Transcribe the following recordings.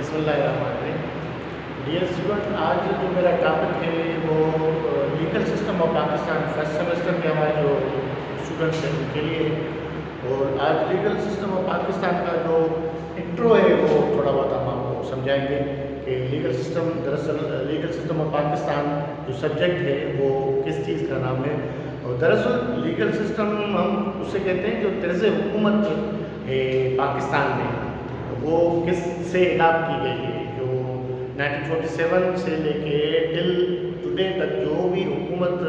بسم اللہ الرحمن الرحیم۔ ڈیئر اسٹوڈنٹ، آج جو میرا ٹاپک ہے وہ legal system of Pakistan first semester کے ہمارے جو اسٹوڈنٹس ہیں ان کے لیے ہے۔ اور آج لیگل سسٹم آف پاکستان کا جو انٹرو ہے وہ تھوڑا بہت ہم آپ کو سمجھائیں گے کہ لیگل سسٹم، دراصل لیگل سسٹم آف پاکستان جو سبجیکٹ ہے وہ کس چیز کا نام ہے۔ اور دراصل لیگل سسٹم ہم اسے کہتے ہیں جو طرز حکومت ہے پاکستان میں وہ کس سے اڈاپٹ کی گئی ہے۔ جو 1947 سے لے کے ٹل ٹوڈے تک جو بھی حکومت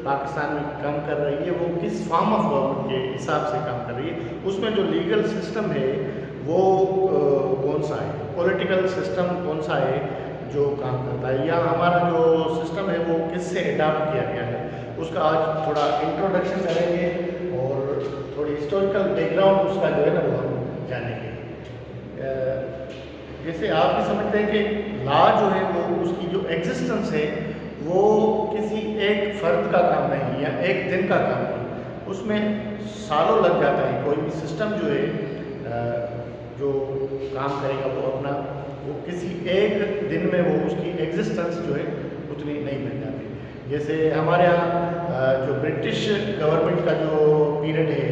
پاکستان میں کام کر رہی ہے وہ کس فارم آف گورنمنٹ کے حساب سے کام کر رہی ہے، اس میں جو لیگل سسٹم ہے وہ کون سا ہے، پولیٹیکل سسٹم کون سا ہے جو کام کرتا ہے، یا ہمارا جو سسٹم ہے وہ کس سے اڈاپٹ کیا گیا ہے، اس کا آج تھوڑا انٹروڈکشن کریں گے اور تھوڑی ہسٹوریکل بیک گراؤنڈ اس کا جو ہے نا وہ ہم جانیں گے۔ جیسے آپ بھی سمجھتے ہیں کہ لا جو ہے وہ اس کی جو ایگزسٹنس ہے وہ کسی ایک فرد کا کام نہیں یا ایک دن کا کام نہیں، اس میں سالوں لگ جاتا ہے۔ کوئی بھی سسٹم جو ہے جو کام کرے گا وہ اپنا وہ کسی ایک دن میں وہ اس کی ایگزسٹنس جو ہے اتنی نہیں بن جاتی۔ جیسے ہمارے یہاں جو برٹش گورنمنٹ کا جو پیریڈ ہے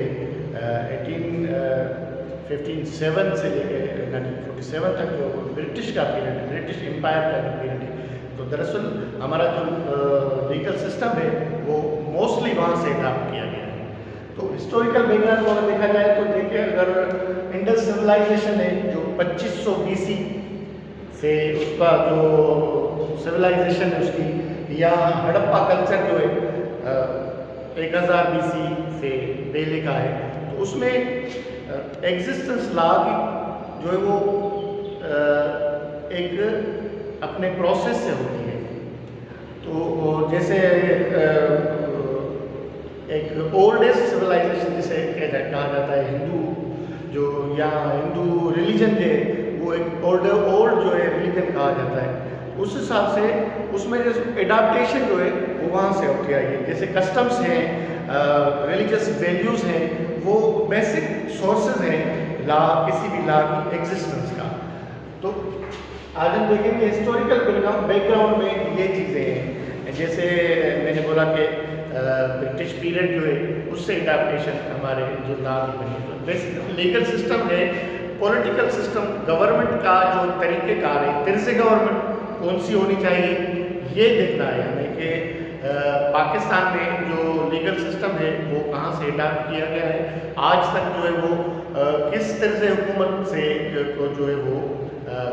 1857 سے لے کے 1947 تک جو برٹش کا پیریڈ ہے، برٹش امپائر کا جو پیریڈ ہے، تو دراصل ہمارا جو لیگل سسٹم ہے وہ موسٹلی وہاں سے اڈاپٹ کیا گیا ہے۔ تو ہسٹوریکل بیک گراؤنڈ کو اگر دیکھا جائے تو دیکھیں، اگر انڈس سویلائزیشن ہے جو 2500 BC سے اس کا جو سویلائزیشن ہے اس کی، یا ہڑپا کلچر جو ہے 1000 BC سے پہلے کا ہے، تو اس میں ایگزسٹنس لا کی جو ہے وہ ایک اپنے پروسیس سے ہوتی ہے۔ تو جیسے ایک اولڈسٹ سویلائزیشن جسے کہا جاتا ہے ہندو جو یا ہندو ریلیجن ہے وہ ایک اولڈ جو ہے ریلیجن کہا جاتا ہے، اس حساب سے اس میں ایڈاپٹیشن جو ہے وہ وہاں سے اٹھ آئی ہے۔ جیسے کسٹمس ہیں، ریلیجس ویلیوز ہیں، وہ بیسک سورسز ہیں لا، کسی بھی لا کی ایگزسٹنس کا۔ تو آج ہم دیکھیں گے ہسٹوریکل بیک گراؤنڈ میں یہ چیزیں ہیں، جیسے میں نے بولا کہ برٹش پیریڈ جو ہے اس سے اڈاپٹیشن ہمارے جو لا کی بنی ہے۔ بیسک لیگل سسٹم ہے پولیٹیکل سسٹم، گورنمنٹ کا جو طریقہ کار ہے، طرز گورنمنٹ کون سی ہونی چاہیے، یہ دیکھنا ہے ہمیں کہ پاکستان میں جو لیگل سسٹم ہے وہ کہاں سے اڈاپٹ کیا گیا ہے، آج تک جو ہے وہ کس طرز حکومت سے جو ہے وہ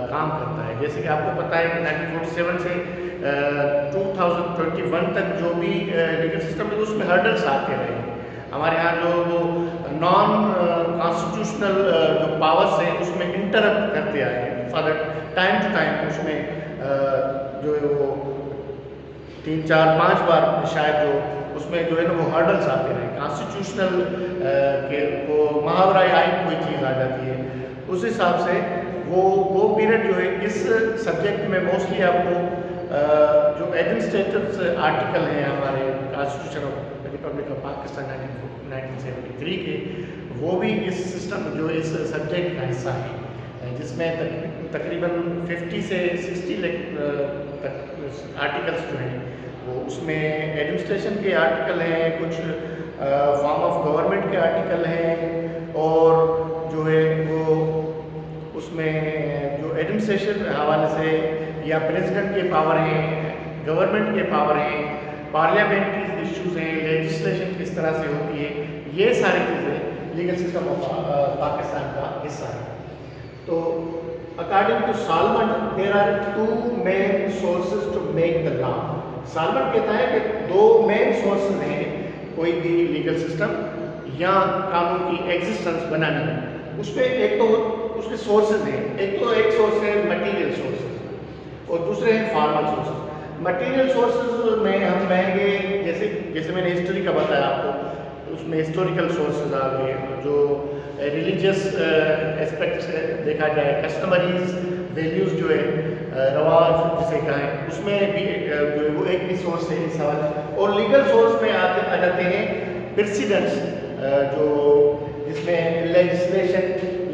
کام کرتا ہے۔ جیسے کہ آپ کو پتہ ہے کہ 1947 سے 2021 تک جو بھی لیگل سسٹم ہے اس میں ہرڈلس آتے رہے ہیں۔ ہمارے ہاں جو نان کانسٹیٹیوشنل جو پاورس ہیں اس میں انٹرپٹ کرتے آئے ہیں، فار ٹائم ٹو ٹائم اس میں جو ہے وہ 3 4 5 بار شاید جو اس میں جو ہے نا وہ ہرڈلس آتے رہے، کانسٹیٹیوشنل کے وہ ماہورۂ آئین کوئی چیز آ جاتی ہے، اس حساب سے وہ پیریڈ جو ہے اس سبجیکٹ میں موسٹلی آپ کو جو ایڈمنسٹریٹو آرٹیکل ہیں ہمارے constitution of republic of Pakistan 1973 کے، وہ بھی اس سسٹم جو اس سبجیکٹ کا حصہ ہے، جس میں تقریباً 50 سے 60 تک آرٹیکلس جو ہیں وہ اس میں ایڈمنسٹریشن کے آرٹیکل ہیں، کچھ فارم آف گورنمنٹ کے آرٹیکل ہیں، اور جو ہے وہ اس میں جو ایڈمنسٹریشن کے حوالے سے یا پریزیڈنٹ کے پاور ہیں، گورنمنٹ کے پاور ہیں، پارلیمنٹری ایشوز ہیں، لیجسلیشن کس طرح سے ہوتی ہے، یہ ساری چیزیں لیگل سسٹم آف پاکستان کا حصہ ہے۔ تو according to Salmon, there are 2 main sources to make the law. Salmon کہتا ہے کہ 2 main sources ہیں کوئی بھی لیگل سسٹم یا قانون کی ایگزسٹنس بنانے میں۔ اس میں ایک تو اس کے سورسز ہیں، ایک سورس ہے مٹیریل سورسز اور دوسرے ہیں فارمل سورسز۔ مٹیریل سورسز میں ہم کہیں گے جیسے میں نے ہسٹری کا بتایا آپ کو، اس میں ہسٹوریکل سورسز آ گئے، جو ریلیجیس اسپیکٹ سے دیکھا جائے، کسٹمریز ویلیوز جو ہے رواج جسے کہیں، اس میں بھی جو ہے وہ ایک بھی سورس ہے اس حوالے، اور لیگل سورس میں آ جاتے ہیں پریسیڈنٹس جو جس میں لیجسلیشن